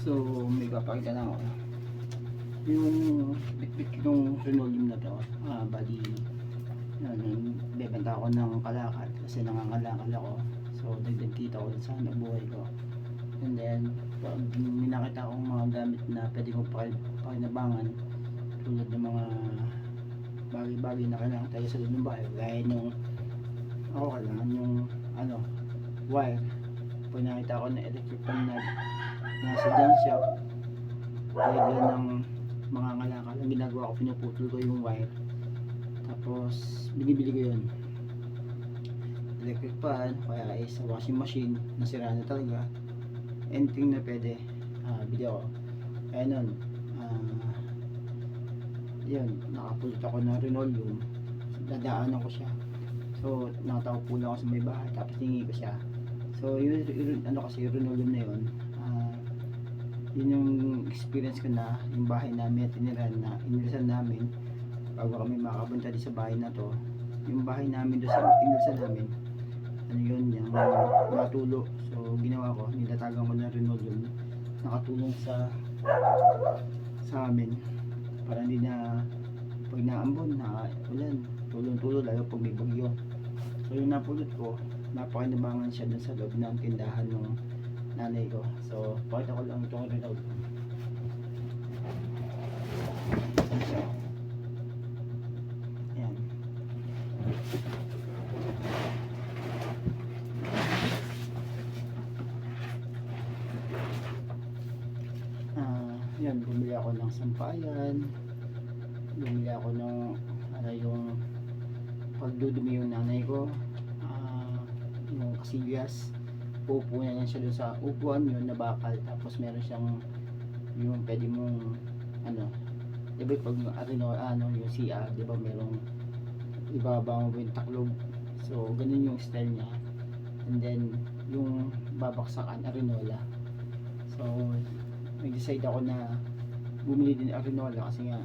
So may papakita na ako. Yung bitbit ng linoleum na to, bali bebenta ako ng kalakal kasi nangangalakal ako. So dagdag kita ko sa buhay ko. And then pag minakita akong mga gamit na pwede kong pakinabangan, tulad ng mga bagay-bagay na kailangan tayo sa loob ng bahay, gaya nung ako kailangan yung wire. Pag nakita ko na electric pan na nasa junk shop, dahil ng mga ngalakal, ang ginagawa ko, pinuputol ko yung wire, tapos binibili ko yun electric pan, kaya sa washing machine nasira na talaga, anything na pwede, bili ako. Kaya nun, yun, nakapulot ako ng linoleum, dadaanan ko siya. So nakataupo lang ako sa may bahay, tapos tingi ko siya. So yun kasi yung linoleum na yun, yun yung experience ko na yung bahay namin at inilisan namin bago kami makabunta din sa bahay na to. Yung bahay namin doon sa inilisan namin, yun, yung matulo. So ginawa ko, nilatagan ko ng linoleum, nakatulong sa amin para hindi na pag naambon na ulan, tulong-tulo lalo pag may bagyo. So yung napulot ko, napakinabangan siya dun sa loob ng tindahan ng nanay ko. So pakita ko lang itong linoleum. Ayan. Yan, bumili ako ng sampayan, bumili ako ng yung pagdudumi yung nanay ko, yung kasilyas, upo na yan siya doon sa upuan yun na bakal, tapos meron siyang yung pwede mong diba pag yung CR, diba merong ibabang mo yung taklog, so ganun yung style niya. And then yung babaksakan arenola, so nag-decide ako na bumili din arenola kasi nga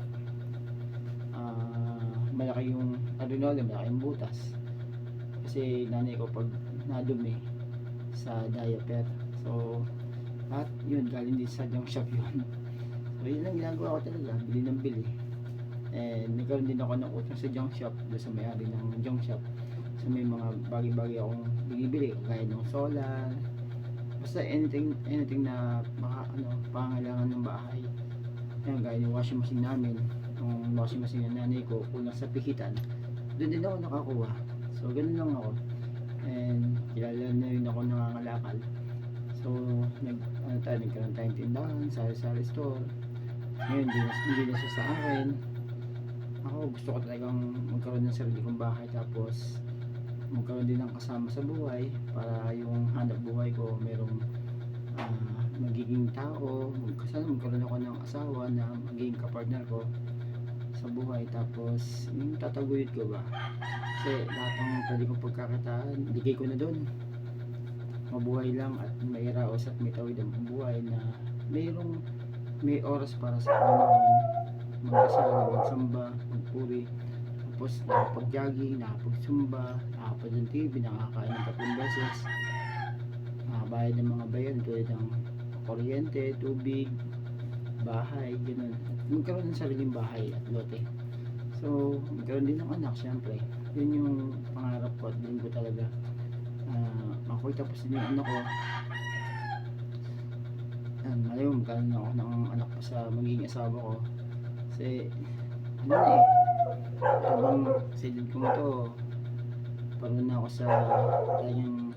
malaki yung arenola, malaki yung butas kasi nanay ko pag nadumi sa diaper. So at yun, galing din sa junk shop yun. So yun lang ginagawa ko talaga, bili ng bili. And nagkaroon din ako ng utang sa junk shop, doon sa may-ari ng junk shop. So may mga bagay-bagay akong binibili gaya ng solar, basta anything na pangangailangan ng bahay. Yan, gaya yung washing machine namin, yung washing machine ng nanay ko kulang sa pihitan, doon din ako nakakuha. So ganun lang ako. And kilala na rin ako nangangalakal. So nagkaroon tayong tindahan, sari-sari store. Ngayon hindi na siya sa akin. Ako gusto ko talagang magkaroon ng sarili kong bahay, tapos magkaroon din ng kasama sa buhay para yung hanap buhay ko merong magiging tao, magkaroon ako ng asawa na magiging kapartner ko sa buhay, tapos yung tataguyod ko ba, kasi lahat ng pwede kong pagkakataan bigay ko na doon. Mabuhay lang at may raos at may tawid ang buhay na may oras para sa Panginoon, mag-asal, magsamba, magpuri, tapos nakapag-jogging, nakapag-sumba, nakapag ng TV, nakakain ng 3 beses, nakabayad ng mga bayan tulad ng kuryente, tubig, bahay, gano'n. Magkaroon ng sariling bahay at lote. So magkaroon din ng anak, syempre. Yun yung pangarap ko at din ko talaga. Ako'y tapos din yung anak ko. Malayo, magkaroon ako ng anak pa sa magiging asawa ko. Kasi habang sa edad ko ito, parang na ako sa talagang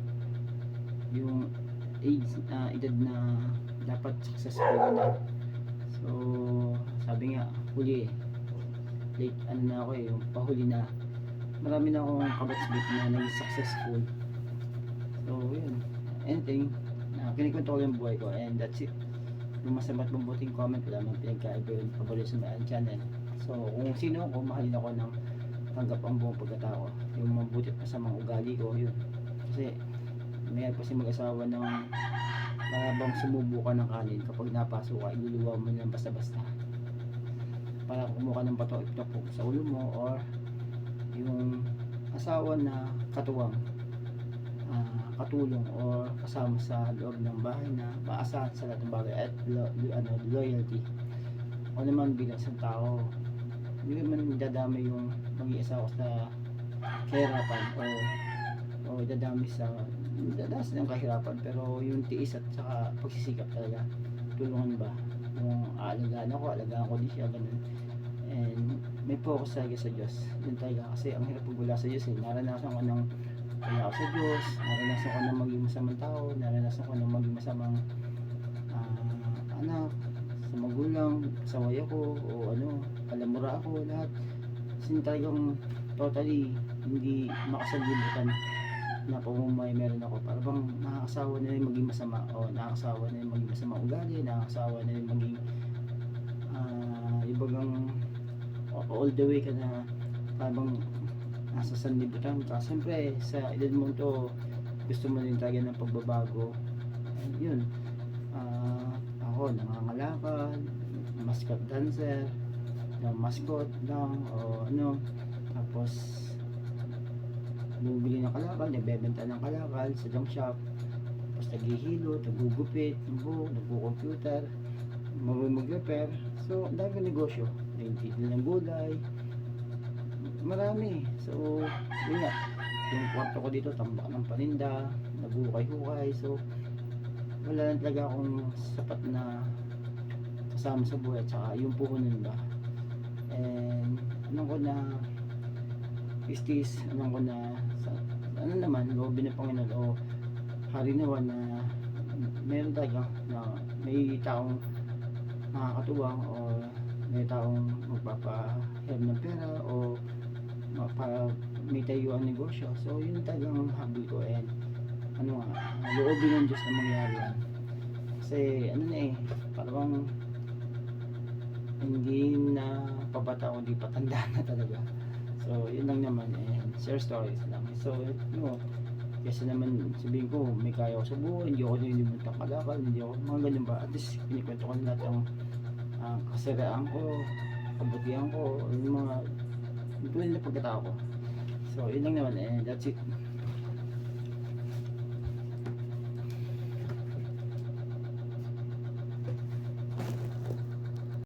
yung edad na dapat successful na. So sabi nga, huli late na ako yung pahuli na. Marami na akong kabatsbit na naging successful. So yun, anything kinikwento ko yung buhay ko, and that's it. Yung masama't mabuting comment, wala mang pinagkaiba yun, paborito sa my channel. So kung sino ako, mahalin ako ng tanggap ang buong pagkatao, yung mabuti pa sa mga ugali ko, yun. Kasi mayroon kasi mag-asawa ng bang sumubo ka ng kanin, kapag napasok ka, iluluwa mo lang basta-basta para kumuha ng bato iptapok sa ulo mo, or yung asawa na katuwang katulong o kasama sa loob ng bahay na maasahan sa lahat ng bagay at loyalty. Ako naman bilang isang tao, hindi naman dadami yung mag-iisa ko sa kahirapan o dadami sa dadas ng kahirapan, pero yung tiis at saka pagsisikap talaga, tulungan ba kung alagaan ko din siya, ganun. And may focus talaga sa Diyos, yun talaga, kasi ang hirap pag wala sa Diyos naranasan ko ng wala ako sa Diyos, naranasan ko ng maging masamang tao, naranasan ko ng maging masamang anak, sa magulang, saway ako o palamura ako, lahat. Kasi talagang totally hindi makasaglibutan na pamumuhay meron ako. Para bang nakakasawa na rin maging masama o nakakasawa na rin maging masama ugali, nakakasawa na rin maging ibagang all the way ka na parang nasa sanlibutan ka. Siyempre sa edad mo to, gusto mo rin talaga ng pagbabago. And yun, ako nangangalakal, mascot dancer, mascot lang o tapos bumibili ng kalakal, nagbebenta ng kalakal sa junk shop, tapos naghihilo, nagugupit ng buhok, nagko-computer, mag-repair. So ang dami negosyo, nagtitinda ng gulay, marami. So yun nga, yung kwarto ko dito tambak ng paninda, nagukay-hukay. So wala lang talaga akong sapat na kasama sa buhay, tsaka yung puhunan ba. And ko na istis, ko na sa naman, loobin ng Panginoon o hari naman na meron talaga na may taong makakatuwang o may taong magpapahirap ng pera o para may tayuan negosyo. So yun talagang habol ko, and loobin ng Diyos na mangyari yan. Kasi parang hindi na pabata o hindi patanda na talaga. So yun lang naman, and share stories lang. So kasi naman sabihin ko may kaya ako sa buhay, hindi ako nilimutan kalakal, hindi ako mga ganun ba, at least pinikwento ko na lahat ang kasiraan ko, kabutihan ko, yung mga tunay na pagkatao ko. So yun lang naman, and that's it.